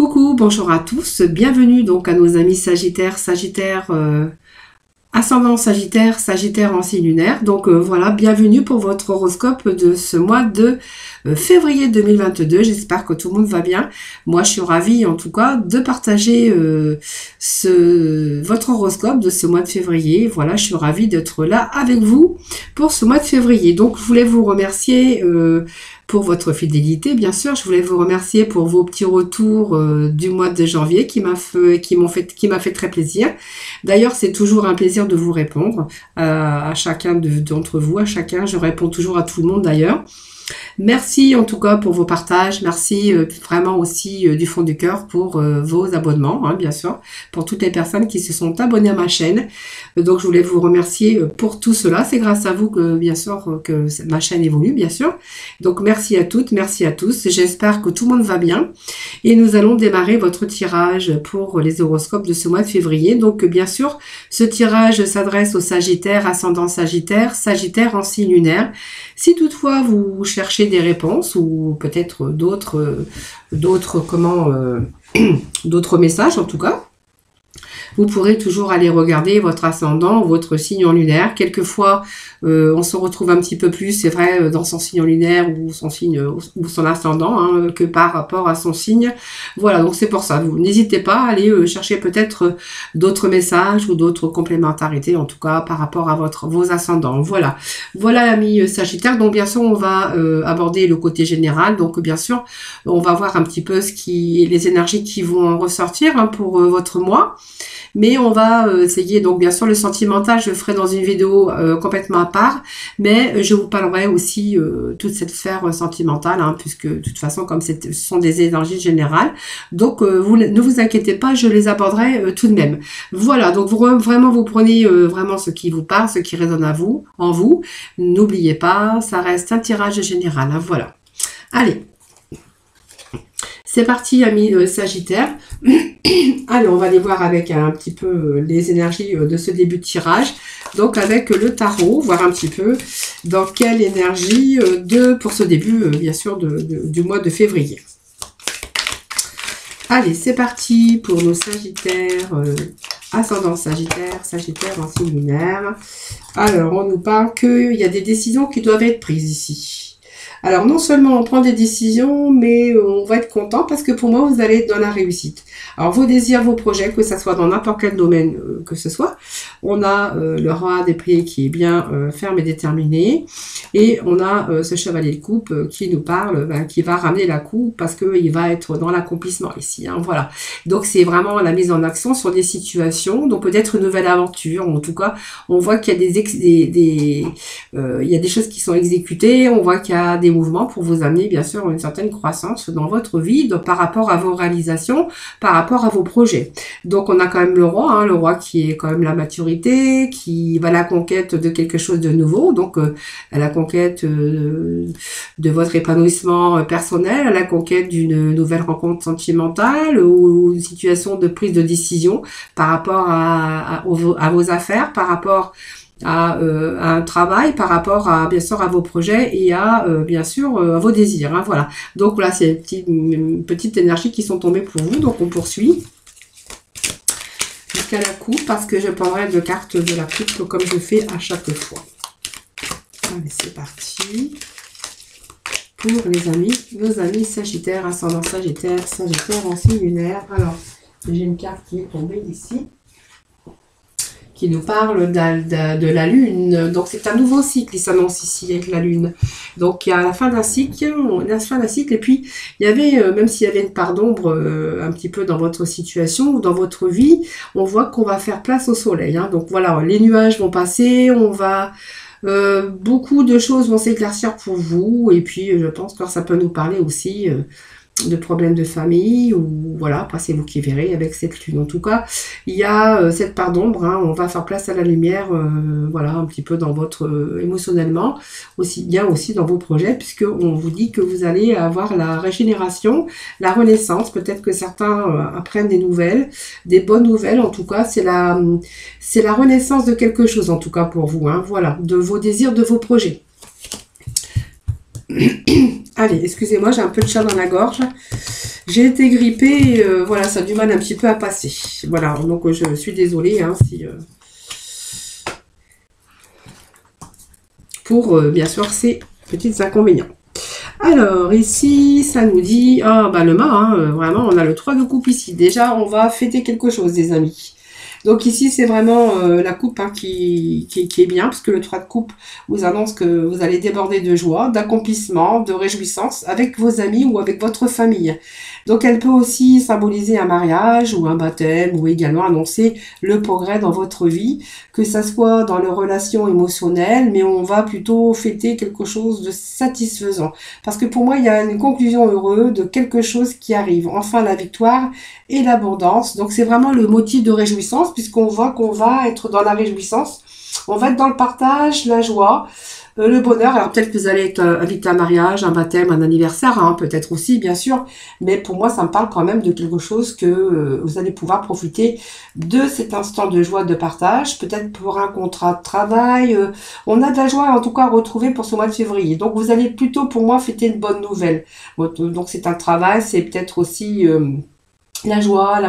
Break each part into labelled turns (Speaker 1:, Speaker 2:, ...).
Speaker 1: Coucou, bonjour à tous, bienvenue donc à nos amis Sagittaires, ascendant Sagittaire, Sagittaire en signe lunaire. Donc voilà, bienvenue pour votre horoscope de ce mois de février 2022. J'espère que tout le monde va bien. Moi, je suis ravie en tout cas de partager votre horoscope de ce mois de février. Voilà, je suis ravie d'être là avec vous pour ce mois de février. Donc, je voulais vous remercier pour votre fidélité, bien sûr. Je voulais vous remercier pour vos petits retours du mois de janvier qui m'a fait très plaisir. D'ailleurs, c'est toujours un plaisir de vous répondre à chacun d'entre vous, à chacun. Je réponds toujours à tout le monde d'ailleurs. Merci en tout cas pour vos partages, merci vraiment aussi du fond du cœur pour vos abonnements, hein, bien sûr, pour toutes les personnes qui se sont abonnées à ma chaîne. Donc je voulais vous remercier pour tout cela, c'est grâce à vous que bien sûr que ma chaîne évolue, bien sûr. Donc merci à toutes, merci à tous, j'espère que tout le monde va bien. Et nous allons démarrer votre tirage pour les horoscopes de ce mois de février. Donc bien sûr, ce tirage s'adresse aux Sagittaires, ascendant Sagittaire, Sagittaire en signe lunaire. Si toutefois vous cherchez des réponses ou peut-être d'autres messages en tout cas, vous pourrez toujours aller regarder votre ascendant, votre signe en lunaire. Quelquefois, on se retrouve un petit peu plus, c'est vrai, dans son signe en lunaire ou son signe ou son ascendant, hein, que par rapport à son signe. Voilà, donc c'est pour ça. Vous n'hésitez pas à aller chercher peut-être d'autres messages ou d'autres complémentarités, en tout cas par rapport à vos ascendants. Voilà, voilà l'ami Sagittaire. Donc bien sûr, on va aborder le côté général. Donc bien sûr, on va voir un petit peu les énergies qui vont en ressortir hein, pour votre mois. Mais on va essayer, donc bien sûr le sentimental je le ferai dans une vidéo complètement à part, mais je vous parlerai aussi toute cette sphère sentimentale, hein, puisque de toute façon comme ce sont des énergies générales, donc ne vous inquiétez pas, je les aborderai tout de même. Voilà, donc vraiment vous prenez vraiment ce qui vous parle, ce qui résonne en vous, n'oubliez pas, ça reste un tirage général, hein, voilà. Allez, c'est parti, amis Sagittaire. Alors, on va aller voir avec un petit peu les énergies de ce début de tirage. Donc, avec le tarot, voir un petit peu dans quelle énergie pour ce début, bien sûr, du mois de février. Allez, c'est parti pour nos Sagittaires, ascendant Sagittaire, Sagittaire en signe lunaire. Alors, on nous parle qu'il y a des décisions qui doivent être prises ici. Alors, non seulement on prend des décisions, mais on va être content parce que pour moi, vous allez être dans la réussite. Alors, vos désirs, vos projets, que ce soit dans n'importe quel domaine que ce soit, on a le roi d'épée qui est bien ferme et déterminé. Et on a ce chevalier de coupe qui nous parle, qui va ramener la coupe parce qu'il va être dans l'accomplissement ici. Hein, voilà. Donc, c'est vraiment la mise en action sur des situations, donc peut-être une nouvelle aventure. En tout cas, on voit qu'il y a il y a des choses qui sont exécutées, on voit qu'il y a des mouvements pour vous amener bien sûr une certaine croissance dans votre vie par rapport à vos réalisations, par rapport à vos projets. Donc on a quand même le roi qui est quand même la maturité, qui va à la conquête de quelque chose de nouveau, donc à la conquête de votre épanouissement personnel, à la conquête d'une nouvelle rencontre sentimentale ou une situation de prise de décision par rapport à vos affaires, par rapport à un travail, par rapport à bien sûr à vos projets et à bien sûr à vos désirs, hein, voilà. Donc là c'est une petite énergie qui sont tombées pour vous, donc on poursuit jusqu'à la coupe parce que je prendrai deux cartes de la coupe comme je fais à chaque fois. Allez, c'est parti pour nos amis Sagittaires, ascendant Sagittaire, Sagittaire en signe lunaire. Alors j'ai une carte qui est tombée ici qui nous parle de la Lune. Donc, c'est un nouveau cycle qui s'annonce ici avec la Lune. Donc, il y a la fin d'un cycle, et puis, il y avait, même s'il y avait une part d'ombre un petit peu dans votre situation ou dans votre vie, on voit qu'on va faire place au soleil. Hein. Donc, voilà, les nuages vont passer, beaucoup de choses vont s'éclaircir pour vous, et puis, je pense que ça peut nous parler aussi de problèmes de famille ou voilà, après c'est vous qui verrez avec cette lune. En tout cas, il y a cette part d'ombre, hein, on va faire place à la lumière, voilà, un petit peu dans votre émotionnellement, aussi bien aussi dans vos projets, puisque on vous dit que vous allez avoir la régénération, la renaissance, peut-être que certains apprennent des nouvelles, des bonnes nouvelles, en tout cas, c'est la renaissance de quelque chose, en tout cas pour vous, hein, voilà, de vos désirs, de vos projets. Allez, excusez-moi, j'ai un peu de chat dans la gorge. J'ai été grippée, voilà, ça a du mal un petit peu à passer. Voilà, donc je suis désolée hein, si, pour bien sûr ces petits inconvénients. Alors ici, ça nous dit, ah bah le mât, hein, vraiment, on a le 3 de coupe ici. Déjà, on va fêter quelque chose, des amis. Donc ici, c'est vraiment la coupe hein, qui est bien, parce que le 3 de coupe vous annonce que vous allez déborder de joie, d'accomplissement, de réjouissance avec vos amis ou avec votre famille. Donc elle peut aussi symboliser un mariage ou un baptême, ou également annoncer le progrès dans votre vie, que ça soit dans les relations émotionnelles, mais on va plutôt fêter quelque chose de satisfaisant. Parce que pour moi, il y a une conclusion heureuse de quelque chose qui arrive. Enfin, la victoire et l'abondance. Donc c'est vraiment le motif de réjouissance, puisqu'on voit qu'on va être dans la réjouissance, on va être dans le partage, la joie, le bonheur. Alors peut-être que vous allez être invité à un mariage, un baptême, un anniversaire, hein, peut-être aussi bien sûr, mais pour moi ça me parle quand même de quelque chose que vous allez pouvoir profiter de cet instant de joie, de partage, peut-être pour un contrat de travail. On a de la joie en tout cas à retrouver pour ce mois de février, donc vous allez plutôt pour moi fêter une bonne nouvelle. Donc c'est un travail, c'est peut-être aussi la joie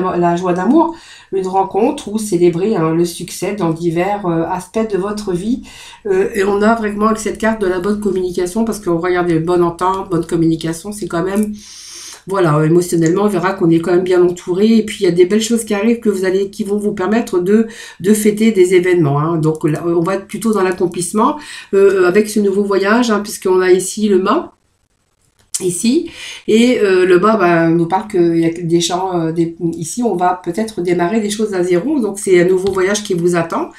Speaker 1: d'amour, une rencontre ou célébrer hein, le succès dans divers aspects de votre vie. Et on a vraiment avec cette carte de la bonne communication, parce qu'on regarde les bonnes ententes, bonne communication, c'est quand même, voilà, émotionnellement, on verra qu'on est quand même bien entouré. Et puis il y a des belles choses qui arrivent qui vont vous permettre de fêter des événements. Hein. Donc là, on va être plutôt dans l'accomplissement avec ce nouveau voyage, hein, puisqu'on a ici le mât. Ici, et le bas nous parle qu'il y a des champs, ici on va peut-être démarrer des choses à zéro, donc c'est un nouveau voyage qui vous attend.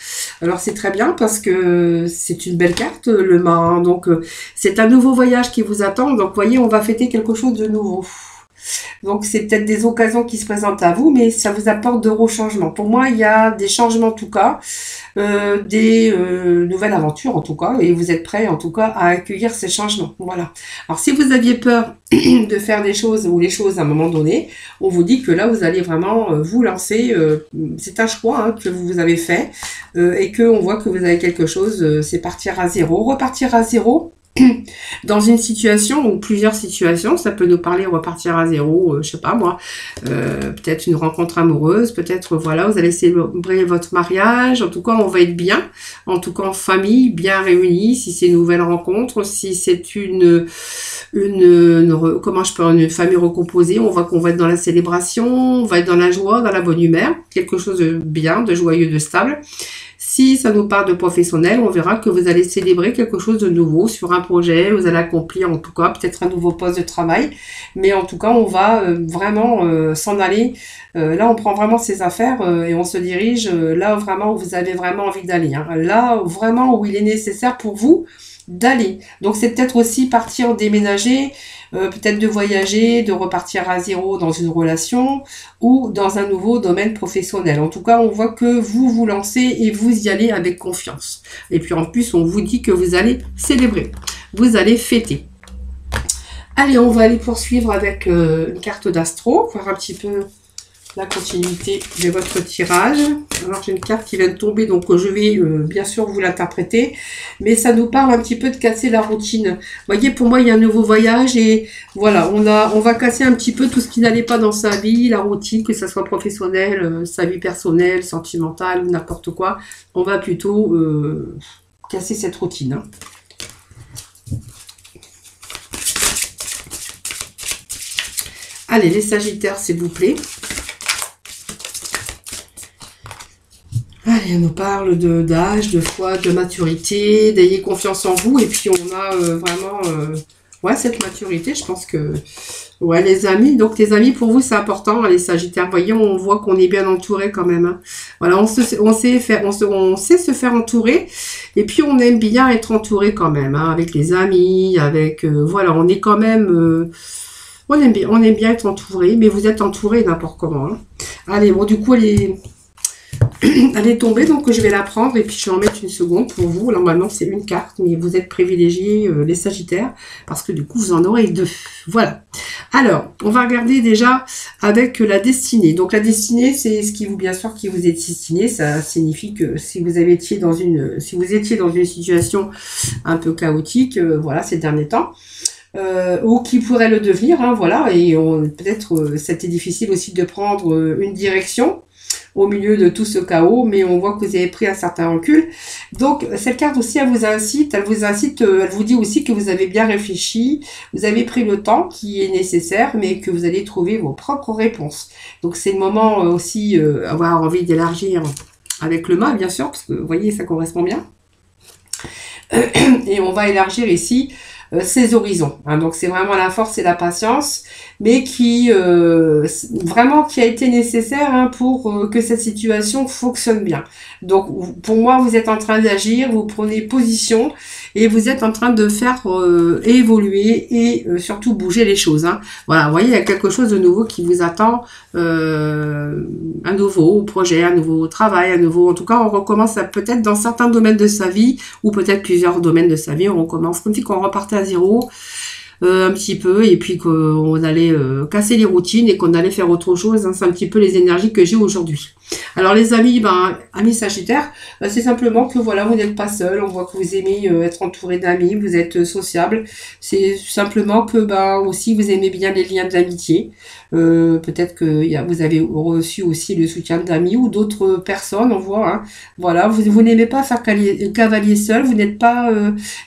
Speaker 1: Alors c'est très bien parce que c'est une belle carte le mât, hein. Donc c'est un nouveau voyage qui vous attend, donc vous voyez on va fêter quelque chose de nouveau. Donc c'est peut-être des occasions qui se présentent à vous, mais ça vous apporte de gros changements. Pour moi, il y a des changements en tout cas, des nouvelles aventures en tout cas, et vous êtes prêts en tout cas à accueillir ces changements. Voilà. Alors si vous aviez peur de faire des choses ou les choses à un moment donné, on vous dit que là vous allez vraiment vous lancer. C'est un choix hein, que vous avez fait et que on voit que vous avez quelque chose. C'est partir à zéro, repartir à zéro. Dans une situation ou plusieurs situations, ça peut nous parler repartir à zéro, je sais pas moi, peut-être une rencontre amoureuse, peut-être voilà, vous allez célébrer votre mariage, en tout cas on va être bien, en tout cas en famille, bien réunis, si c'est une nouvelle rencontre, si c'est une famille recomposée, on voit qu'on va être dans la célébration, on va être dans la joie, dans la bonne humeur, quelque chose de bien, de joyeux, de stable. Si ça nous parle de professionnel, on verra que vous allez célébrer quelque chose de nouveau sur un projet, vous allez accomplir en tout cas peut-être un nouveau poste de travail, mais en tout cas on va vraiment s'en aller. Là on prend vraiment ses affaires et on se dirige là vraiment où vous avez vraiment envie d'aller, hein. Là vraiment où il est nécessaire pour vous d'aller. Donc c'est peut-être aussi partir déménager, peut-être de voyager, de repartir à zéro dans une relation ou dans un nouveau domaine professionnel. En tout cas, on voit que vous vous lancez et vous y allez avec confiance. Et puis en plus, on vous dit que vous allez célébrer, vous allez fêter. Allez, on va aller poursuivre avec une carte d'astro, voir un petit peu la continuité de votre tirage. Alors j'ai une carte qui vient de tomber, donc je vais bien sûr vous l'interpréter, mais ça nous parle un petit peu de casser la routine. Vous voyez, pour moi il y a un nouveau voyage et voilà, on va casser un petit peu tout ce qui n'allait pas dans sa vie, la routine, que ça soit professionnelle, sa vie personnelle, sentimentale ou n'importe quoi. On va plutôt casser cette routine, hein. Allez, les Sagittaires, s'il vous plaît. Allez, on nous parle d'âge, de foi, de maturité, d'ayez confiance en vous. Et puis, on a vraiment ouais, cette maturité, je pense que... Ouais, les amis. Donc, les amis, pour vous, c'est important, hein, les Sagittaires. Vous voyez, on voit qu'on est bien entouré quand même, hein. Voilà, on sait se faire entourer. Et puis, on aime bien être entouré quand même, hein, avec les amis, avec... voilà, on est quand même... on aime bien être entouré, mais vous êtes entouré n'importe comment, hein. Allez, bon, du coup, elle est tombée, donc je vais la prendre et puis je vais en mettre une seconde pour vous. Normalement, c'est une carte, mais vous êtes privilégiés, les Sagittaires, parce que du coup, vous en aurez deux. Voilà. Alors, on va regarder déjà avec la destinée. Donc, la destinée, c'est ce qui vous, bien sûr, qui vous est destiné. Ça signifie que si vous étiez dans une situation un peu chaotique, voilà, ces derniers temps, ou qui pourrait le devenir, hein, voilà, et peut-être c'était difficile aussi de prendre une direction au milieu de tout ce chaos, mais on voit que vous avez pris un certain recul. Donc, cette carte aussi, elle vous dit aussi que vous avez bien réfléchi, vous avez pris le temps qui est nécessaire, mais que vous allez trouver vos propres réponses. Donc, c'est le moment aussi, avoir envie d'élargir avec le mât, bien sûr, parce que, vous voyez, ça correspond bien. Et on va élargir ici ses horizons. Hein. Donc c'est vraiment la force et la patience, mais qui vraiment qui a été nécessaire hein, pour que cette situation fonctionne bien. Donc pour moi, vous êtes en train d'agir, vous prenez position et vous êtes en train de faire évoluer et surtout bouger les choses. Hein. Voilà, vous voyez, il y a quelque chose de nouveau qui vous attend, un nouveau projet, un nouveau travail, un nouveau. En tout cas, on recommence peut-être dans certains domaines de sa vie ou peut-être plusieurs domaines de sa vie. On recommence comme si on repartait à zéro. Un petit peu et puis qu'on allait casser les routines et qu'on allait faire autre chose. Hein. C'est un petit peu les énergies que j'ai aujourd'hui. Alors les amis, amis Sagittaires, c'est simplement que voilà, vous n'êtes pas seul. On voit que vous aimez être entouré d'amis, vous êtes sociable. C'est simplement que aussi vous aimez bien les liens de l'amitié. Peut-être que vous avez reçu aussi le soutien d'amis ou d'autres personnes, on voit. Hein. Voilà, vous n'aimez pas faire cavalier seul, vous n'êtes pas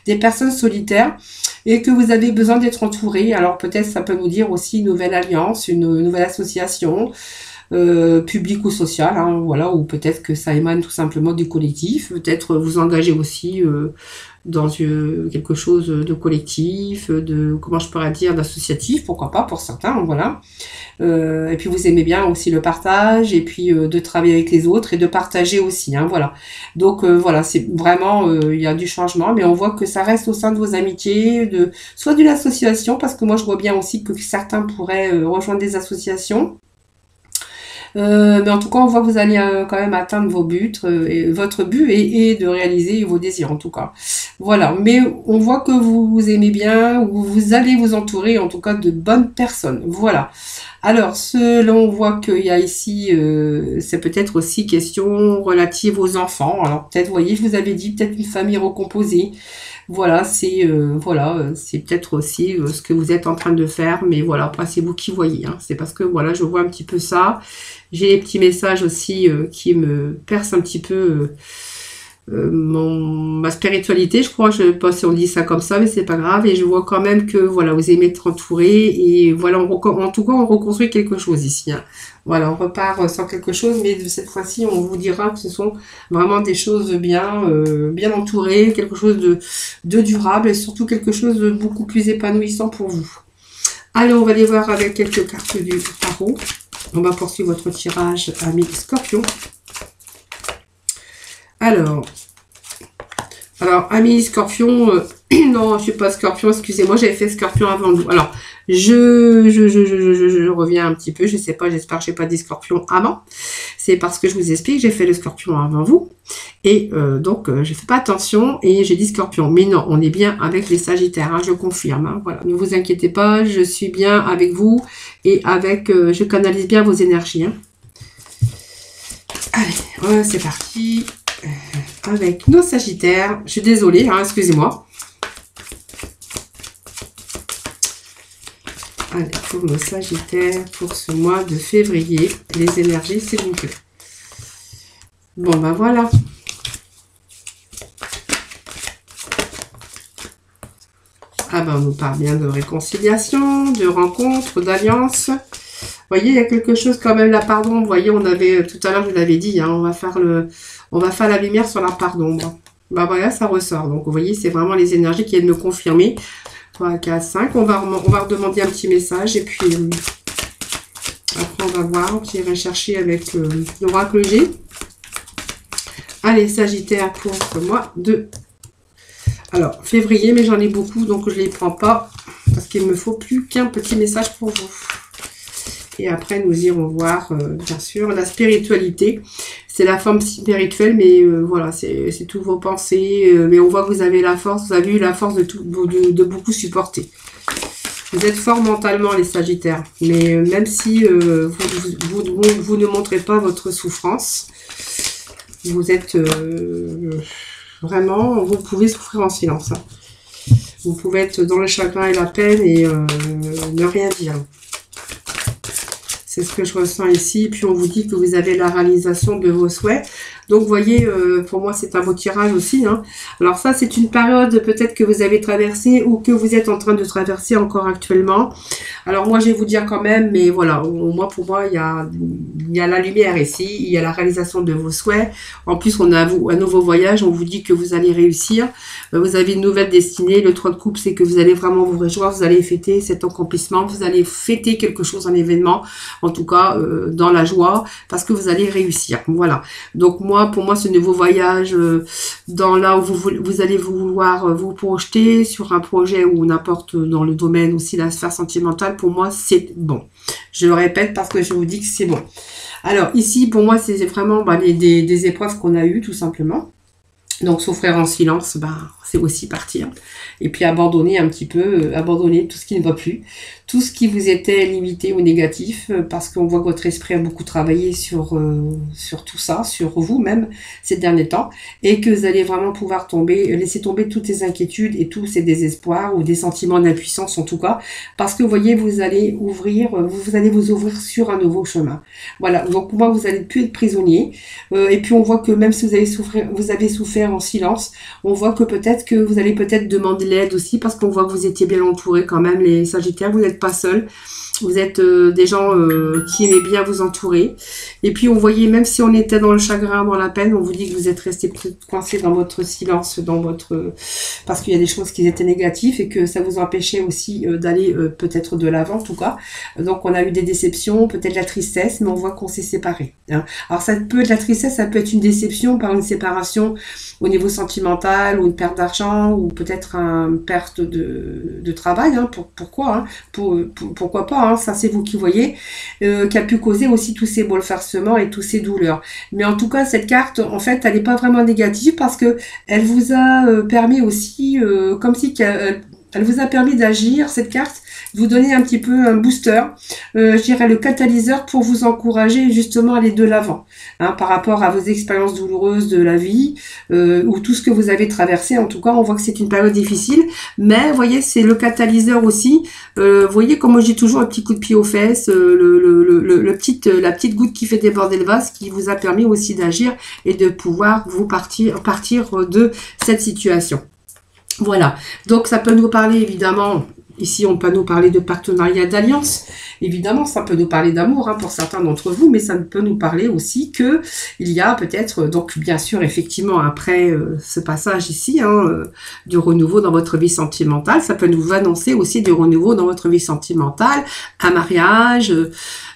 Speaker 1: des personnes solitaires et que vous avez besoin d'être entouré. Alors peut-être ça peut nous dire aussi une nouvelle alliance, une nouvelle association, publique ou sociale, hein, voilà, ou peut-être que ça émane tout simplement du collectif. Peut-être vous engagez aussi dans quelque chose de collectif, comment je pourrais dire, d'associatif, pourquoi pas pour certains, voilà. Et puis vous aimez bien aussi le partage et puis de travailler avec les autres et de partager aussi, hein, voilà. Donc voilà, c'est vraiment il y a du changement, mais on voit que ça reste au sein de vos amitiés, soit d'une association, parce que moi je vois bien aussi que certains pourraient rejoindre des associations. Mais en tout cas, on voit que vous allez quand même atteindre vos buts, et votre but est de réaliser vos désirs en tout cas. Voilà, mais on voit que vous aimez bien, ou vous allez vous entourer en tout cas de bonnes personnes. Voilà. Alors, on voit qu'il y a ici, c'est peut-être aussi question relative aux enfants. Alors peut-être, vous voyez, je vous avais dit peut-être une famille recomposée. Voilà, c'est peut-être aussi ce que vous êtes en train de faire, mais voilà, après c'est vous qui voyez. Hein. C'est parce que voilà, je vois un petit peu ça. J'ai des petits messages aussi qui me percent un petit peu ma spiritualité, je crois. Je ne sais pas si on dit ça comme ça, mais c'est pas grave. Et je vois quand même que voilà, vous aimez être entouré et voilà, en tout cas, on reconstruit quelque chose ici. Hein. Voilà, on repart sur quelque chose, mais de cette fois-ci, on vous dira que ce sont vraiment des choses bien, bien entourées, quelque chose de durable et surtout quelque chose de beaucoup plus épanouissant pour vous. Allez, on va aller voir avec quelques cartes du tarot. On va poursuivre votre tirage, ami Scorpion. Alors, ami Scorpion, non, je suis pas Scorpion, excusez-moi, j'avais fait Scorpion avant vous. Alors, je reviens un petit peu, je sais pas, j'espère que j'ai pas dit Scorpion avant. C'est parce que je vous explique, j'ai fait le Scorpion avant vous. Et donc, je fais pas attention et j'ai dit Scorpion. Mais non, on est bien avec les Sagittaires, hein, je confirme. Hein, voilà, ne vous inquiétez pas, je suis bien avec vous et avec, je canalise bien vos énergies. Hein. Allez, c'est parti. Avec nos Sagittaires. Je suis désolée, hein, excusez-moi. Allez, pour nos Sagittaires, pour ce mois de février, les énergies, s'il vous plaît. Bon, voilà. Ah on nous parle bien de réconciliation, de rencontre, d'alliance. Vous voyez, il y a quelque chose quand même, la part d'ombre. Vous voyez, on avait, tout à l'heure, je vous l'avais dit, hein, on va faire la lumière sur la part d'ombre. Voilà, ça ressort. Donc, vous voyez, c'est vraiment les énergies qui viennent me confirmer. 3, 4, 5. On va redemander un petit message. Et puis, après, on va voir. J'irai chercher avec l'oracle G. Allez, Sagittaire pour ce mois de... Alors, février, mais j'en ai beaucoup, donc je ne les prends pas. Parce qu'il me faut plus qu'un petit message pour vous. Et après, nous irons voir, bien sûr, la spiritualité. C'est la forme spirituelle, mais voilà, c'est toutes vos pensées. Mais on voit que vous avez la force, vous avez eu la force de beaucoup supporter. Vous êtes fort mentalement, les Sagittaires. Mais même si vous ne montrez pas votre souffrance, vous êtes vraiment, vous pouvez souffrir en silence. Hein. Vous pouvez être dans le chagrin et la peine et ne rien dire. C'est ce que je ressens ici. Puis on vous dit que vous avez la réalisation de vos souhaits. Donc, vous voyez, pour moi, c'est un beau tirage aussi. Hein. Alors ça, c'est une période peut-être que vous avez traversée ou que vous êtes en train de traverser encore actuellement. Alors moi, je vais vous dire quand même, mais voilà, pour moi, il y a la lumière ici. Il y a la réalisation de vos souhaits. En plus, on a un nouveau voyage. On vous dit que vous allez réussir. Vous avez une nouvelle destinée. Le 3 de coupe, c'est que vous allez vraiment vous réjouir. Vous allez fêter cet accomplissement. Vous allez fêter quelque chose, un événement. En tout cas, dans la joie, parce que vous allez réussir. Voilà. Donc moi, pour moi, ce nouveau voyage dans là où vous allez vouloir vous projeter sur un projet ou n'importe dans le domaine aussi, la sphère sentimentale, pour moi, c'est bon. Je le répète parce que je vous dis que c'est bon. Alors ici, pour moi, c'est vraiment des épreuves qu'on a eues, tout simplement. Donc souffrir en silence, c'est aussi partir. Et puis abandonner un petit peu, abandonner tout ce qui ne va plus, tout ce qui vous était limité ou négatif, parce qu'on voit que votre esprit a beaucoup travaillé sur tout ça, sur vous-même ces derniers temps, et que vous allez vraiment pouvoir laisser tomber toutes ces inquiétudes et tous ces désespoirs ou des sentiments d'impuissance en tout cas, parce que vous voyez, vous allez vous ouvrir sur un nouveau chemin. Voilà, donc pour moi, vous allez plus être prisonnier, et puis on voit que même si vous avez souffert en silence, on voit que vous allez demander l'aide aussi, parce qu'on voit que vous étiez bien entourés quand même, les Sagittaires, vous n'êtes pas seuls. Vous êtes des gens qui aimaient bien vous entourer. Et puis, on voyait, même si on était dans le chagrin, dans la peine, on vous dit que vous êtes resté coincé dans votre silence, parce qu'il y a des choses qui étaient négatives et que ça vous empêchait aussi d'aller peut-être de l'avant, en tout cas. Donc, on a eu des déceptions, peut-être de la tristesse, mais on voit qu'on s'est séparés. Hein. Alors, ça peut être la tristesse, ça peut être une déception par une séparation au niveau sentimental, ou une perte d'argent, ou peut-être une perte de travail. Hein. Pourquoi hein. Pourquoi pas hein, ça c'est vous qui voyez, qui a pu causer aussi tous ces bouleversements et tous ces douleurs. Mais en tout cas, cette carte, en fait, elle n'est pas vraiment négative parce que elle vous a permis aussi, comme si elle vous a permis d'agir, cette carte, de vous donner un petit peu un booster, je dirais le catalyseur pour vous encourager justement à aller de l'avant, hein, par rapport à vos expériences douloureuses de la vie, ou tout ce que vous avez traversé. En tout cas, on voit que c'est une période difficile, mais vous voyez, c'est le catalyseur aussi. Vous voyez, comme moi j'ai toujours un petit coup de pied aux fesses, la petite goutte qui fait déborder le vase, qui vous a permis aussi d'agir et de pouvoir vous partir de cette situation. Voilà, donc ça peut nous parler évidemment, ici on peut nous parler de partenariat, d'alliance, évidemment ça peut nous parler d'amour hein, pour certains d'entre vous, mais ça peut nous parler aussi que il y a peut-être, donc bien sûr effectivement après ce passage ici, du renouveau dans votre vie sentimentale, ça peut nous annoncer aussi du renouveau dans votre vie sentimentale, un mariage,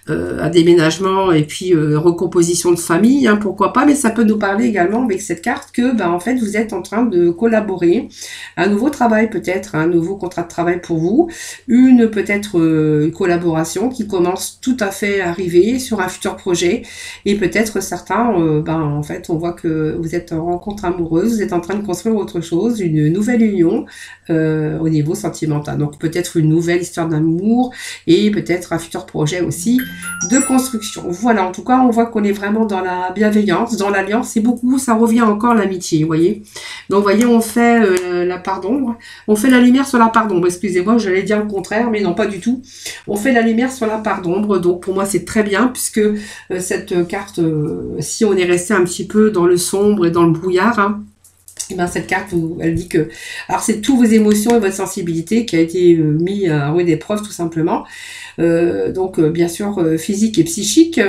Speaker 1: un déménagement et puis recomposition de famille, hein, pourquoi pas, mais ça peut nous parler également avec cette carte que en fait vous êtes en train de collaborer, un nouveau travail peut-être, un nouveau contrat de travail pour vous, une peut-être collaboration qui commence tout à fait à arriver sur un futur projet, et peut-être certains, en fait on voit que vous êtes en rencontre amoureuse, vous êtes en train de construire autre chose, une nouvelle union au niveau sentimental, donc peut-être une nouvelle histoire d'amour et peut-être un futur projet aussi de construction. Voilà, en tout cas, on voit qu'on est vraiment dans la bienveillance, dans l'alliance, et beaucoup, ça revient encore l'amitié, vous voyez. Donc, vous voyez, on fait la part d'ombre, on fait la lumière sur la part d'ombre, excusez-moi, j'allais dire le contraire, mais non, pas du tout. On fait la lumière sur la part d'ombre, donc pour moi, c'est très bien, puisque cette carte, si on est resté un petit peu dans le sombre et dans le brouillard, hein, cette carte, elle dit que, alors c'est toutes vos émotions et votre sensibilité qui a été mis à rude épreuve tout simplement, donc bien sûr physique et psychique,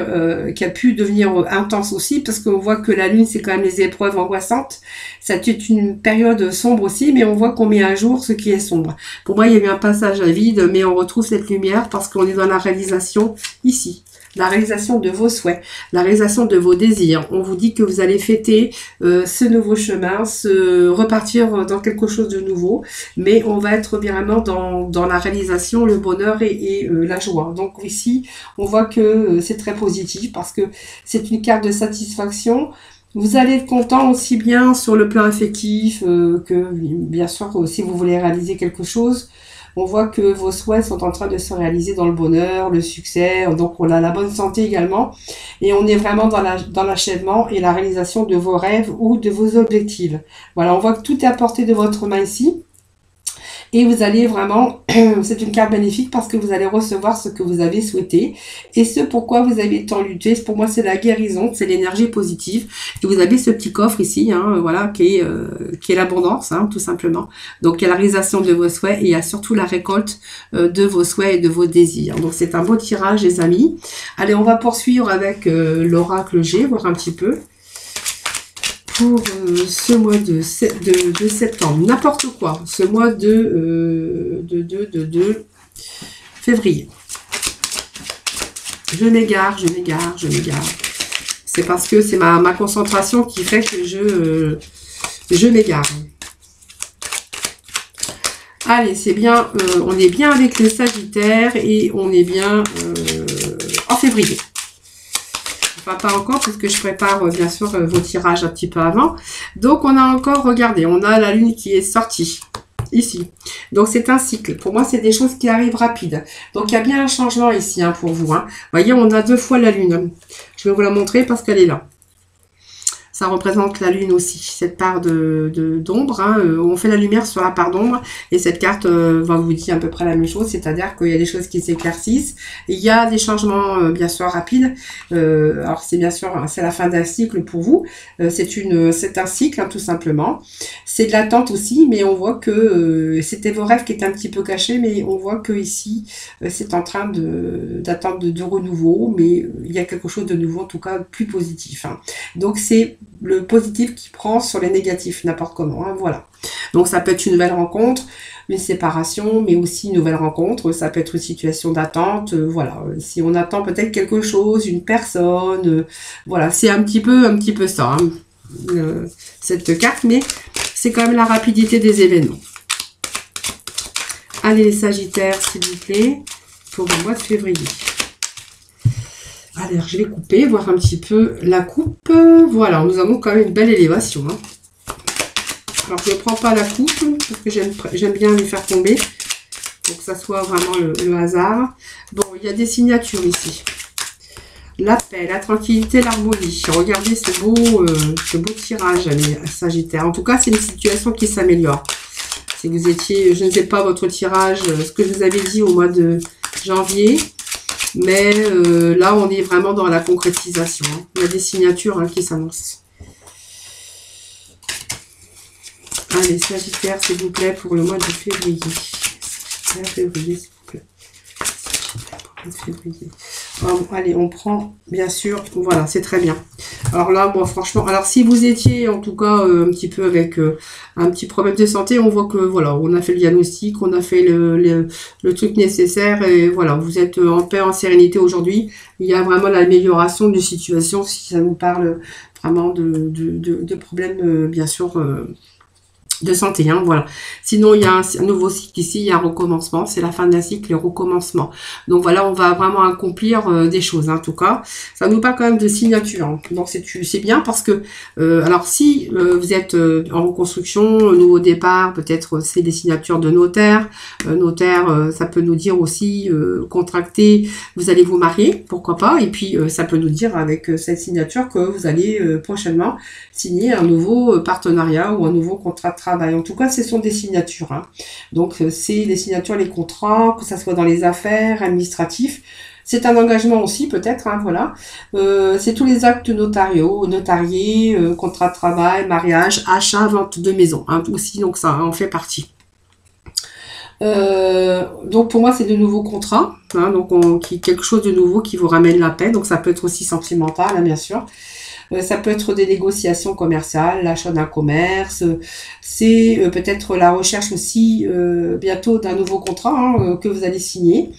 Speaker 1: qui a pu devenir intense aussi, parce qu'on voit que la lune c'est quand même les épreuves angoissantes, ça est une période sombre aussi, mais on voit qu'on met à jour ce qui est sombre. Pour moi il y a eu un passage à vide, mais on retrouve cette lumière parce qu'on est dans la réalisation ici. La réalisation de vos souhaits, la réalisation de vos désirs. On vous dit que vous allez fêter ce nouveau chemin, repartir dans quelque chose de nouveau, mais on va être vraiment dans la réalisation, le bonheur et la joie. Donc ici, on voit que c'est très positif parce que c'est une carte de satisfaction. Vous allez être content aussi bien sur le plan affectif que bien sûr si vous voulez réaliser quelque chose. On voit que vos souhaits sont en train de se réaliser dans le bonheur, le succès, donc on a la bonne santé également. Et on est vraiment dans l'achèvement et la réalisation de vos rêves ou de vos objectifs. Voilà, on voit que tout est à portée de votre main ici. Et vous allez vraiment, c'est une carte bénéfique parce que vous allez recevoir ce que vous avez souhaité et ce pourquoi vous avez tant lutté. Pour moi, c'est la guérison, c'est l'énergie positive. Et vous avez ce petit coffre ici, hein, voilà, qui est l'abondance, hein, tout simplement. Donc, il y a la réalisation de vos souhaits et il y a surtout la récolte de vos souhaits et de vos désirs. Donc, c'est un beau tirage, les amis. Allez, on va poursuivre avec l'oracle G, voir un petit peu. Pour ce mois de septembre, n'importe quoi, ce mois de février. Je m'égare. C'est parce que c'est ma concentration qui fait que je m'égare. Allez, c'est bien, on est bien avec les Sagittaires et on est bien en février. Enfin, pas encore, parce que je prépare bien sûr vos tirages un petit peu avant. Donc, on a encore, regardez, on a la lune qui est sortie, ici. Donc, c'est un cycle. Pour moi, c'est des choses qui arrivent rapides. Donc, il y a bien un changement ici, hein, pour vous. Hein. Vous voyez, on a 2 fois la lune. Je vais vous la montrer parce qu'elle est là. Ça représente la lune aussi, cette part d'ombre. Hein. On fait la lumière sur la part d'ombre. Et cette carte va vous dire à peu près la même chose. C'est-à-dire qu'il y a des choses qui s'éclaircissent. Il y a des changements, bien sûr, rapides. Alors, c'est bien sûr, c'est la fin d'un cycle pour vous. C'est un cycle, hein, tout simplement. C'est de l'attente aussi. Mais on voit que c'était vos rêves qui étaient un petit peu cachés. Mais on voit que ici, c'est en train d'attendre de renouveau. Mais il y a quelque chose de nouveau, en tout cas, plus positif. Hein. Donc, c'est le positif qui prend sur les négatifs, n'importe comment, hein, voilà. Donc ça peut être une nouvelle rencontre, une séparation, mais aussi une nouvelle rencontre, ça peut être une situation d'attente, voilà. Si on attend peut-être quelque chose, une personne, voilà, c'est un petit peu ça, hein, cette carte, mais c'est quand même la rapidité des événements. Allez les Sagittaires, s'il vous plaît, pour le mois de février. Alors, je vais couper, voir un petit peu la coupe. Voilà, nous avons quand même une belle élévation. Hein. Alors, je ne prends pas la coupe, parce que j'aime bien les faire tomber, pour que ça soit vraiment le hasard. Bon, il y a des signatures ici. La paix, la tranquillité, l'harmonie. Regardez ce beau tirage, les Sagittaires. En tout cas, c'est une situation qui s'améliore. Si vous étiez, je ne sais pas, votre tirage, ce que je vous avais dit au mois de janvier... Mais là, on est vraiment dans la concrétisation. Hein. Il y a des signatures, hein, qui s'annoncent. Allez, Sagittaire, s'il vous plaît, pour le mois de février. Février, s'il vous plaît. Sagittaire, pour le mois de février. Allez, on prend, bien sûr, voilà, c'est très bien. Alors là, moi, franchement, alors si vous étiez, en tout cas, un petit peu avec un petit problème de santé, on voit que, voilà, on a fait le diagnostic, on a fait le truc nécessaire, et voilà, vous êtes en paix, en sérénité aujourd'hui. Il y a vraiment l'amélioration de situation, si ça nous parle vraiment de problèmes, bien sûr, de santé, hein, voilà. Sinon, il y a un nouveau cycle ici, il y a un recommencement, c'est la fin d'un cycle, le recommencement. Donc voilà, on va vraiment accomplir des choses, hein, en tout cas. Ça nous parle quand même de signature, hein. Donc c'est bien parce que, alors si vous êtes en reconstruction, nouveau départ, peut-être c'est des signatures de notaire. Notaire, ça peut nous dire aussi, contracter, vous allez vous marier, pourquoi pas. Et puis, ça peut nous dire avec cette signature que vous allez prochainement signer un nouveau partenariat ou un nouveau contrat de travail. En tout cas, ce sont des signatures. Hein. Donc, c'est les signatures, les contrats, que ça soit dans les affaires, administratifs. C'est un engagement aussi, peut-être, hein, voilà. C'est tous les actes notariés, contrat de travail, mariage, achat, vente de maison. Hein, aussi, donc ça en fait partie. Donc pour moi c'est de nouveaux contrats, hein, donc quelque chose de nouveau qui vous ramène la paix, donc ça peut être aussi sentimental, hein, bien sûr. Ça peut être des négociations commerciales, l'achat d'un commerce, c'est peut-être la recherche aussi bientôt d'un nouveau contrat, hein, que vous allez signer.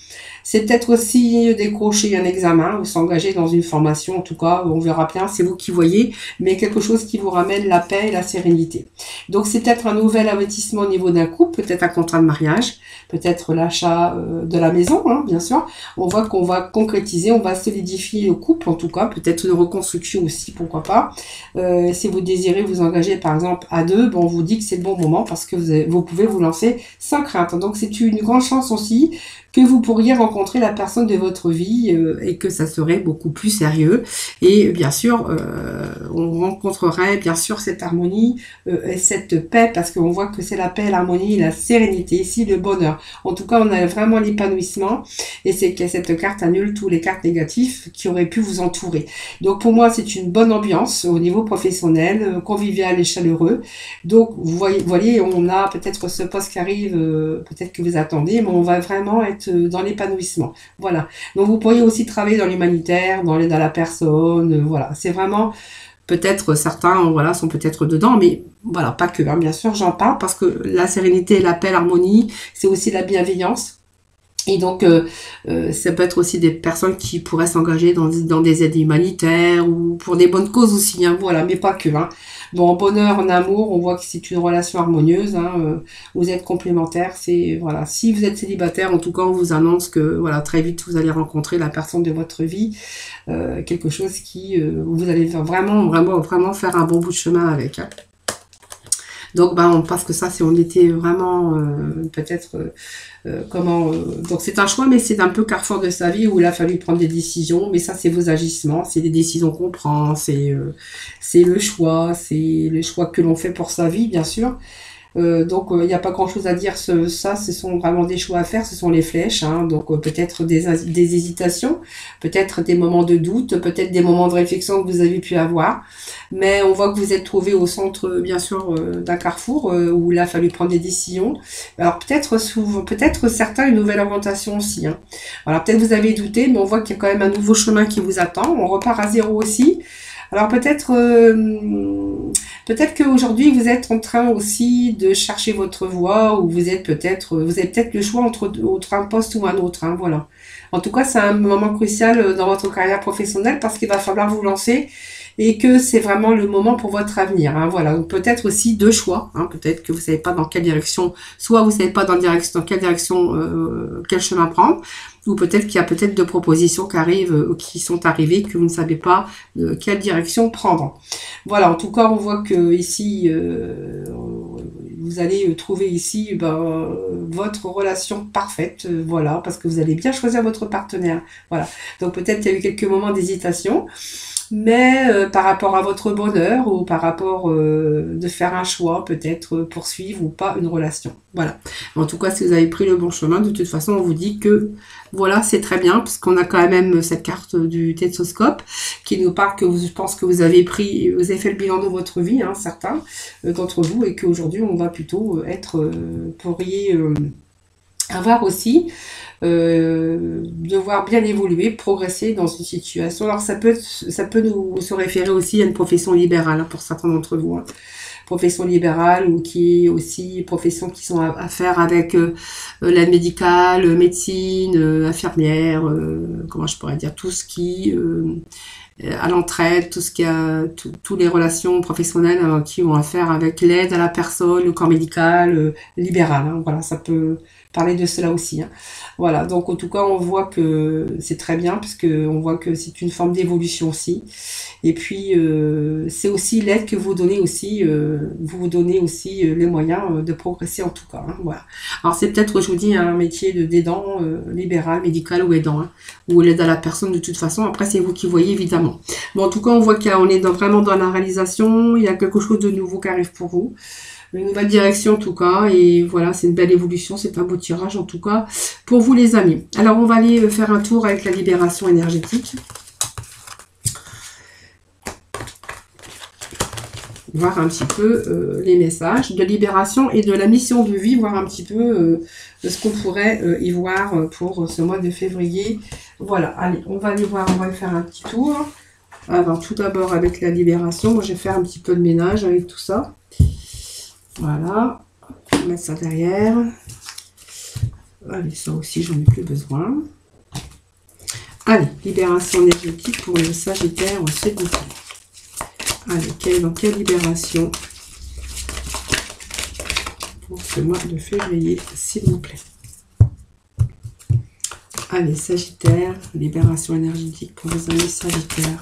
Speaker 1: C'est peut-être aussi décrocher un examen ou s'engager dans une formation, en tout cas, on verra bien, c'est vous qui voyez, mais quelque chose qui vous ramène la paix et la sérénité. Donc c'est peut-être un nouvel investissement au niveau d'un couple, peut-être un contrat de mariage, peut-être l'achat de la maison, hein, bien sûr. On voit qu'on va concrétiser, on va solidifier le couple, en tout cas, peut-être une reconstruction aussi, pourquoi pas. Si vous désirez vous engager, par exemple, à deux, bon, on vous dit que c'est le bon moment parce que vous pouvez vous lancer sans crainte. Donc c'est une grande chance aussi que vous pourriez rencontrer la personne de votre vie et que ça serait beaucoup plus sérieux. Et bien sûr, on rencontrerait bien sûr cette harmonie et cette paix, parce qu'on voit que c'est la paix, l'harmonie, la sérénité, ici le bonheur. En tout cas, on a vraiment l'épanouissement, et c'est que cette carte annule tous les cartes négatives qui auraient pu vous entourer. Donc pour moi, c'est une bonne ambiance au niveau professionnel, convivial et chaleureux. Donc vous voyez, on a peut-être ce poste qui arrive, peut-être que vous attendez, mais on va vraiment être dans l'épanouissement. Voilà. Donc vous pourriez aussi travailler dans l'humanitaire, dans l'aide à la personne. Voilà. C'est vraiment, peut-être certains, voilà, sont peut-être dedans, mais voilà, pas que. Hein, bien sûr, j'en parle parce que la sérénité, la paix, l'harmonie, c'est aussi la bienveillance. Et donc, ça peut être aussi des personnes qui pourraient s'engager dans des aides humanitaires ou pour des bonnes causes aussi, hein, voilà, mais pas que. Hein. Bon, en bonheur, en amour, on voit que c'est une relation harmonieuse, hein, vous êtes complémentaires, c'est, voilà, si vous êtes célibataire, en tout cas, on vous annonce que, voilà, très vite, vous allez rencontrer la personne de votre vie, quelque chose qui, vous allez vraiment faire un bon bout de chemin avec, hein. Donc, parce que ça, c'est on était vraiment peut-être donc c'est un choix, mais c'est un peu carrefour de sa vie où il a fallu prendre des décisions. Mais ça, c'est vos agissements, c'est des décisions qu'on prend, c'est le choix que l'on fait pour sa vie, bien sûr. Donc il n'y a pas grand chose à dire, ce sont vraiment des choix à faire, ce sont les flèches, hein, donc peut-être des hésitations, peut-être des moments de doute, peut-être des moments de réflexion que vous avez pu avoir, mais on voit que vous êtes trouvé au centre bien sûr d'un carrefour où il a fallu prendre des décisions. Alors peut-être certains une nouvelle orientation aussi, hein. Voilà, peut-être vous avez douté, mais on voit qu'il y a quand même un nouveau chemin qui vous attend, on repart à zéro aussi. Alors peut-être qu'aujourd'hui vous êtes en train aussi de chercher votre voie, ou vous avez peut-être le choix entre un poste ou un autre, hein, voilà. En tout cas, c'est un moment crucial dans votre carrière professionnelle parce qu'il va falloir vous lancer et que c'est vraiment le moment pour votre avenir, hein, voilà. Ou peut-être aussi deux choix, hein, peut-être que vous savez pas dans quelle direction, soit vous savez pas dans quelle direction, quel chemin prendre, ou peut-être qu'il y a peut-être deux propositions qui sont arrivées, que vous ne savez pas quelle direction prendre. Voilà, en tout cas, on voit que ici, vous allez trouver ici votre relation parfaite, voilà, parce que vous allez bien choisir votre partenaire. Voilà, donc peut-être qu'il y a eu quelques moments d'hésitation, mais par rapport à votre bonheur ou par rapport de faire un choix, peut-être poursuivre ou pas une relation. Voilà. En tout cas, si vous avez pris le bon chemin, de toute façon, on vous dit que voilà, c'est très bien, parce qu'on a quand même cette carte du Tetsoscope qui nous parle que je pense que vous avez fait le bilan de votre vie, hein, certains d'entre vous, et qu'aujourd'hui, on va plutôt pourriez avoir aussi devoir bien évoluer, progresser dans une situation. Alors ça peut nous se référer aussi à une profession libérale, hein, pour certains d'entre vous, hein. Profession libérale, ou qui est aussi profession qui sont à faire avec l'aide médicale, médecine, infirmière, comment je pourrais dire, tout ce qui à l'entraide, tout ce qui a toutes les relations professionnelles qui ont à faire avec l'aide à la personne, le corps médical libéral, hein. Voilà, ça peut parler de cela aussi, hein. Voilà, donc en tout cas on voit que c'est très bien, puisque on voit que c'est une forme d'évolution aussi, et puis c'est aussi l'aide que vous donnez aussi, vous donnez aussi les moyens de progresser en tout cas, hein. Voilà. Alors c'est peut-être, je vous dis, un métier d'aidant libéral, médical ou aidant, hein, ou l'aide à la personne de toute façon. Après c'est vous qui voyez évidemment. Bon, en tout cas on voit qu'on est vraiment dans la réalisation, il y a quelque chose de nouveau qui arrive pour vous. Une nouvelle direction en tout cas, et voilà, c'est une belle évolution, c'est un beau tirage en tout cas pour vous les amis. Alors on va aller faire un tour avec la libération énergétique. Voir un petit peu les messages de libération et de la mission de vie, voir un petit peu de ce qu'on pourrait y voir pour ce mois de février. Voilà, allez, on va aller voir, on va faire un petit tour. Alors tout d'abord avec la libération, moi je vais faire un petit peu de ménage avec tout ça. Voilà, on va mettre ça derrière. Allez, ça aussi, j'en ai plus besoin. Allez, libération énergétique pour le Sagittaire, s'il vous plaît. Allez, dans quelle libération pour ce mois de février, s'il vous plaît. Allez, Sagittaire, libération énergétique pour les amis Sagittaires,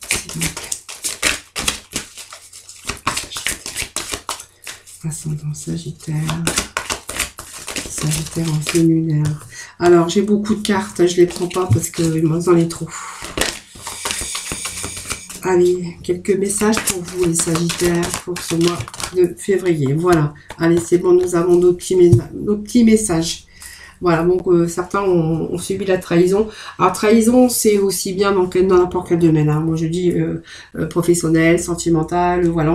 Speaker 1: s'il vous plaît. Ascendant Sagittaire, Sagittaire en signe lunaire. Alors, j'ai beaucoup de cartes, je les prends pas parce que j'en ai trop. Allez, quelques messages pour vous, les Sagittaires, pour ce mois de février. Voilà. Allez, c'est bon, nous avons nos petits messages. Voilà, donc certains ont subi la trahison. Alors, trahison, c'est aussi bien dans n'importe quel domaine. Hein. Moi, je dis professionnel, sentimental. Voilà,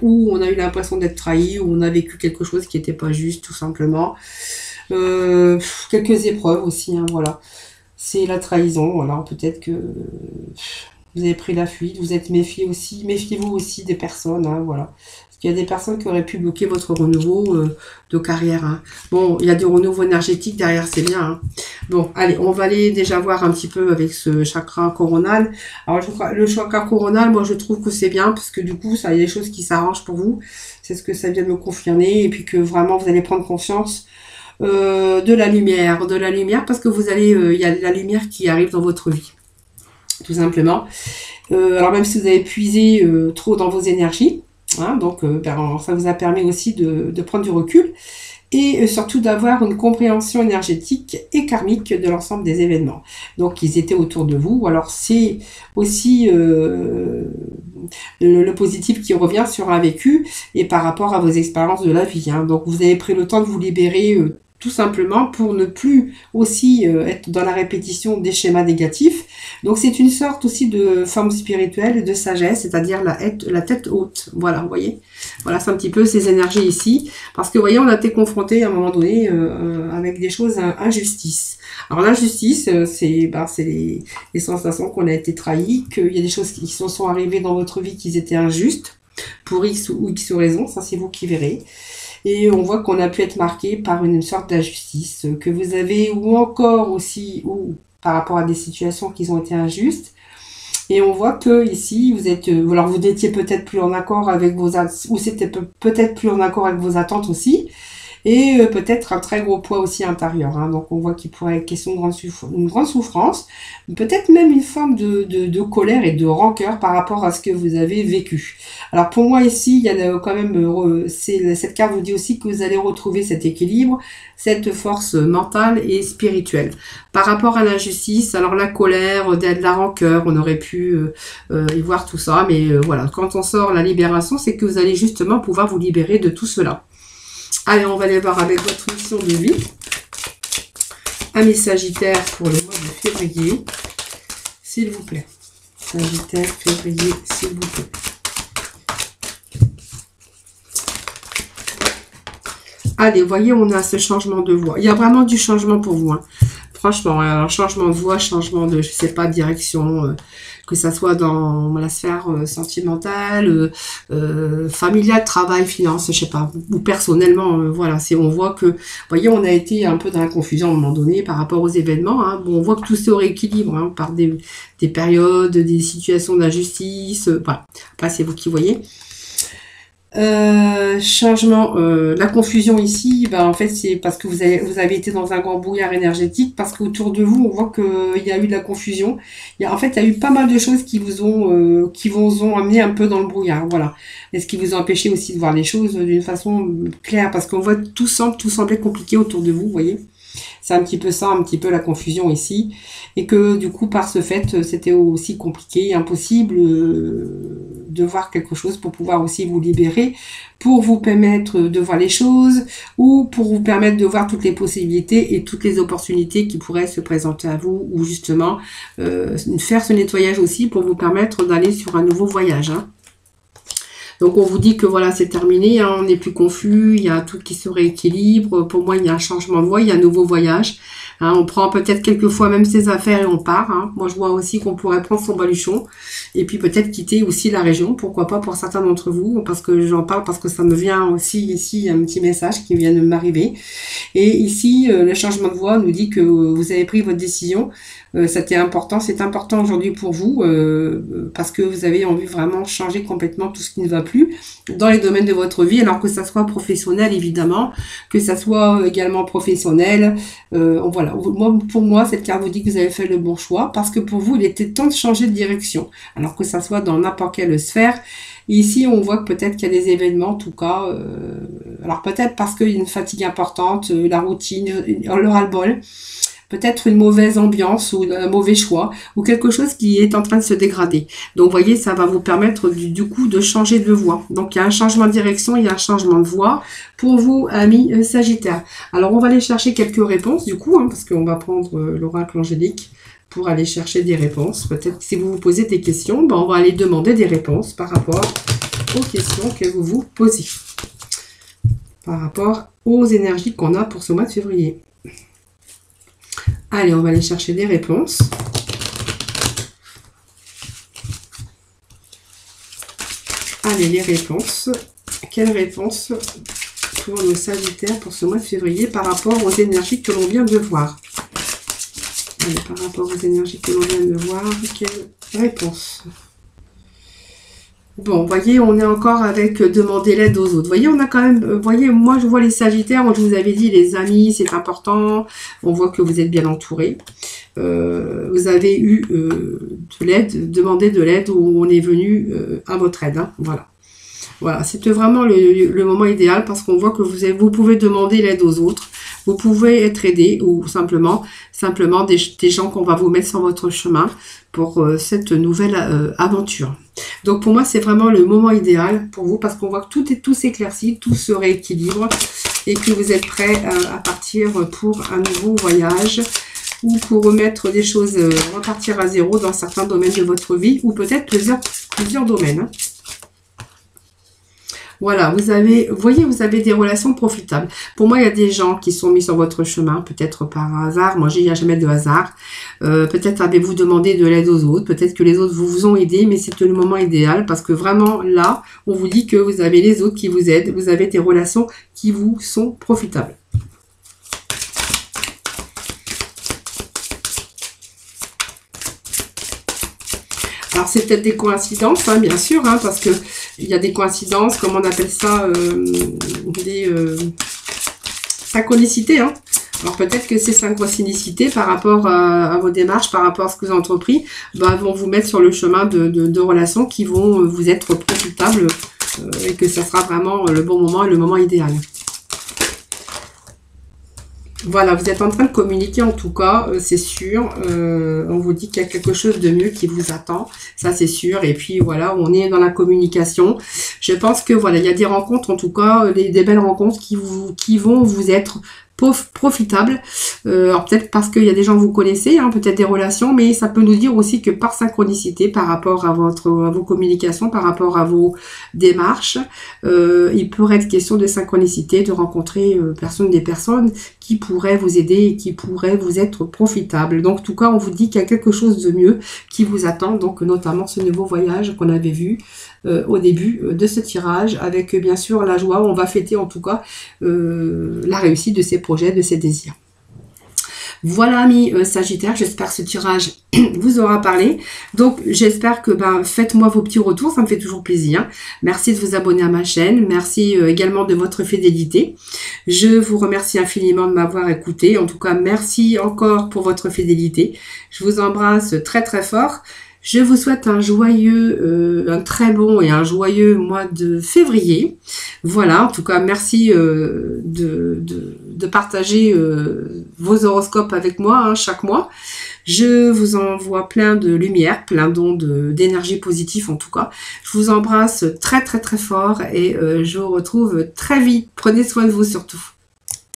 Speaker 1: on a eu l'impression d'être trahi, ou on a vécu quelque chose qui n'était pas juste, tout simplement. Quelques épreuves aussi, hein, voilà. C'est la trahison, voilà. Peut-être que vous avez pris la fuite, vous êtes méfié aussi. Méfiez-vous aussi des personnes, hein, voilà. Il y a des personnes qui auraient pu bloquer votre renouveau de carrière. Hein. Bon, il y a du renouveau énergétique derrière, c'est bien. Hein. Bon, allez, on va aller déjà voir un petit peu avec ce chakra coronal. Alors, le chakra coronal, moi, je trouve que c'est bien, parce que du coup, ça, il y a des choses qui s'arrangent pour vous. C'est ce que ça vient de me confirmer. Et puis que vraiment, vous allez prendre conscience de la lumière, parce que vous allez, il y a de la lumière qui arrive dans votre vie, tout simplement. Alors, même si vous avez puisé trop dans vos énergies, hein, donc ça vous a permis aussi de prendre du recul et surtout d'avoir une compréhension énergétique et karmique de l'ensemble des événements. Donc ils étaient autour de vous. Alors c'est aussi le positif qui revient sur un vécu et par rapport à vos expériences de la vie. Hein. Donc vous avez pris le temps de vous libérer tout simplement pour ne plus aussi être dans la répétition des schémas négatifs. Donc c'est une sorte aussi de forme spirituelle, de sagesse, c'est-à-dire la tête haute. Voilà, vous voyez. Voilà, c'est un petit peu ces énergies ici. Parce que vous voyez, on a été confronté à un moment donné avec des choses injustice. Alors l'injustice, c'est les sensations qu'on a été trahi, qu'il y a des choses qui sont arrivées dans votre vie qui étaient injustes, pour X ou X raisons, ça c'est vous qui verrez. Et on voit qu'on a pu être marqué par une sorte d'injustice que vous avez, ou encore aussi, ou par rapport à des situations qui ont été injustes. Et on voit que ici, vous êtes, alors vous n'étiez peut-être plus en accord avec vos attentes, ou c'était peut-être plus en accord avec vos attentes aussi. Et peut-être un très gros poids aussi intérieur. Hein. Donc on voit qu'il pourrait être question de une grande souffrance, peut-être même une forme de colère et de rancœur par rapport à ce que vous avez vécu. Alors pour moi ici, il y a quand même, cette carte vous dit aussi que vous allez retrouver cet équilibre, cette force mentale et spirituelle. Par rapport à l'injustice, alors la colère, de la rancœur, on aurait pu y voir tout ça, mais voilà, quand on sort la libération, c'est que vous allez justement pouvoir vous libérer de tout cela. Allez, on va aller voir avec votre mission de vie. Amis Sagittaire pour le mois de février, s'il vous plaît. Sagittaire, février, s'il vous plaît. Allez, vous voyez, on a ce changement de voix. Il y a vraiment du changement pour vous. Hein. Franchement, un changement de voix, changement de, je sais pas, direction, que ça soit dans la sphère sentimentale, familiale, travail, finance, je sais pas, ou personnellement, voilà, on voit que, vous voyez, on a été un peu dans la confusion à un moment donné par rapport aux événements. Hein. Bon, on voit que tout se rééquilibre hein, par des périodes, des situations d'injustice. Voilà. Après, c'est vous qui voyez. Changement, la confusion ici, ben en fait c'est parce que vous avez été dans un grand brouillard énergétique, parce qu'autour de vous on voit qu'il y a eu de la confusion. En fait il y a eu pas mal de choses qui vous ont amené un peu dans le brouillard, voilà. Et ce qui vous a empêché aussi de voir les choses d'une façon claire, parce qu'on voit que tout semblait compliqué autour de vous, vous voyez. C'est un petit peu ça, un petit peu la confusion ici. Et que du coup, par ce fait, c'était aussi compliqué, impossible de voir quelque chose pour pouvoir aussi vous libérer, pour vous permettre de voir les choses, ou pour vous permettre de voir toutes les possibilités et toutes les opportunités qui pourraient se présenter à vous, ou justement faire ce nettoyage aussi pour vous permettre d'aller sur un nouveau voyage. Hein. Donc on vous dit que voilà, c'est terminé, hein, on n'est plus confus, il y a tout qui se rééquilibre. Pour moi, il y a un changement de voie, il y a un nouveau voyage. Hein, on prend peut-être quelquefois même ses affaires et on part. Hein. Moi, je vois aussi qu'on pourrait prendre son baluchon et puis peut-être quitter aussi la région. Pourquoi pas pour certains d'entre vous, parce que j'en parle, parce que ça me vient aussi ici un petit message qui vient de m'arriver. Et ici, le changement de voie nous dit que vous avez pris votre décision. C'était important, c'est important aujourd'hui pour vous parce que vous avez envie vraiment de changer complètement tout ce qui ne va plus dans les domaines de votre vie, alors que ça soit professionnel évidemment, que ça soit également professionnel. Voilà, pour moi, cette carte vous dit que vous avez fait le bon choix parce que pour vous, il était temps de changer de direction, alors que ça soit dans n'importe quelle sphère. Et ici, on voit que peut-être qu'il y a des événements, en tout cas, alors peut-être parce qu'il y a une fatigue importante, la routine, le ras-le-bol, peut-être une mauvaise ambiance ou un mauvais choix, ou quelque chose qui est en train de se dégrader. Donc, vous voyez, ça va vous permettre du coup de changer de voie. Donc, il y a un changement de direction, il y a un changement de voie pour vous, amis Sagittaire. Alors, on va aller chercher quelques réponses, du coup, hein, parce qu'on va prendre l'oracle angélique pour aller chercher des réponses. Peut-être que si vous vous posez des questions, ben, on va aller demander des réponses par rapport aux questions que vous vous posez. Par rapport aux énergies qu'on a pour ce mois de février. Allez, on va aller chercher des réponses. Allez, les réponses. Quelles réponses pour nos Sagittaires pour ce mois de février par rapport aux énergies que l'on vient de voir? Allez, par rapport aux énergies que l'on vient de voir, quelle réponse? Bon, vous voyez, on est encore avec demander l'aide aux autres. Vous voyez, on a quand même, vous voyez, moi je vois les Sagittaires, je vous avais dit, les amis, c'est important. On voit que vous êtes bien entourés. Vous avez eu de l'aide, demandé de l'aide où on est venu à votre aide. Hein, voilà. Voilà, c'était vraiment le moment idéal parce qu'on voit que vous pouvez demander l'aide aux autres. Vous pouvez être aidé ou simplement des gens qu'on va vous mettre sur votre chemin pour cette nouvelle aventure. Donc pour moi, c'est vraiment le moment idéal pour vous parce qu'on voit que tout s'éclaircit, tout se rééquilibre et que vous êtes prêts à partir pour un nouveau voyage ou pour remettre des choses, repartir à zéro dans certains domaines de votre vie ou peut-être plusieurs domaines. Hein. Voilà, vous voyez, vous avez des relations profitables. Pour moi, il y a des gens qui sont mis sur votre chemin, peut-être par hasard. Moi, il n'y a jamais de hasard. Peut-être avez-vous demandé de l'aide aux autres. Peut-être que les autres vous ont aidé, mais c'est le moment idéal parce que vraiment, là, on vous dit que vous avez les autres qui vous aident. Vous avez des relations qui vous sont profitables. Alors, c'est peut-être des coïncidences, hein, bien sûr, hein, parce que il y a des coïncidences, comme on appelle ça, des synchronicités. Hein. Alors, peut-être que ces synchronicités, par rapport à vos démarches, par rapport à ce que vous avez entrepris, bah, vont vous mettre sur le chemin de relations qui vont vous être profitables et que ça sera vraiment le bon moment et le moment idéal. Voilà, vous êtes en train de communiquer en tout cas, c'est sûr. On vous dit qu'il y a quelque chose de mieux qui vous attend, ça c'est sûr. Et puis voilà, on est dans la communication. Je pense que voilà, il y a des rencontres en tout cas, des belles rencontres qui vont vous être profitable. Alors peut-être parce qu'il y a des gens que vous connaissez, hein, peut-être des relations, mais ça peut nous dire aussi que par synchronicité, par rapport à vos communications, par rapport à vos démarches, il pourrait être question de synchronicité, de rencontrer des personnes qui pourraient vous aider et qui pourraient vous être profitables. Donc en tout cas, on vous dit qu'il y a quelque chose de mieux qui vous attend, donc notamment ce nouveau voyage qu'on avait vu au début de ce tirage, avec bien sûr la joie. On va fêter en tout cas la réussite de ces projets, de ces désirs. Voilà, amis Sagittaire, j'espère que ce tirage vous aura parlé. Donc j'espère que faites-moi vos petits retours, ça me fait toujours plaisir. Merci de vous abonner à ma chaîne, merci également de votre fidélité. Je vous remercie infiniment de m'avoir écouté. En tout cas, merci encore pour votre fidélité. Je vous embrasse très très fort. Je vous souhaite un très bon et un joyeux mois de février. Voilà, en tout cas, merci de partager vos horoscopes avec moi hein, chaque mois. Je vous envoie plein de lumière, plein d'ondes d'énergie positive en tout cas. Je vous embrasse très très très fort et je vous retrouve très vite. Prenez soin de vous surtout.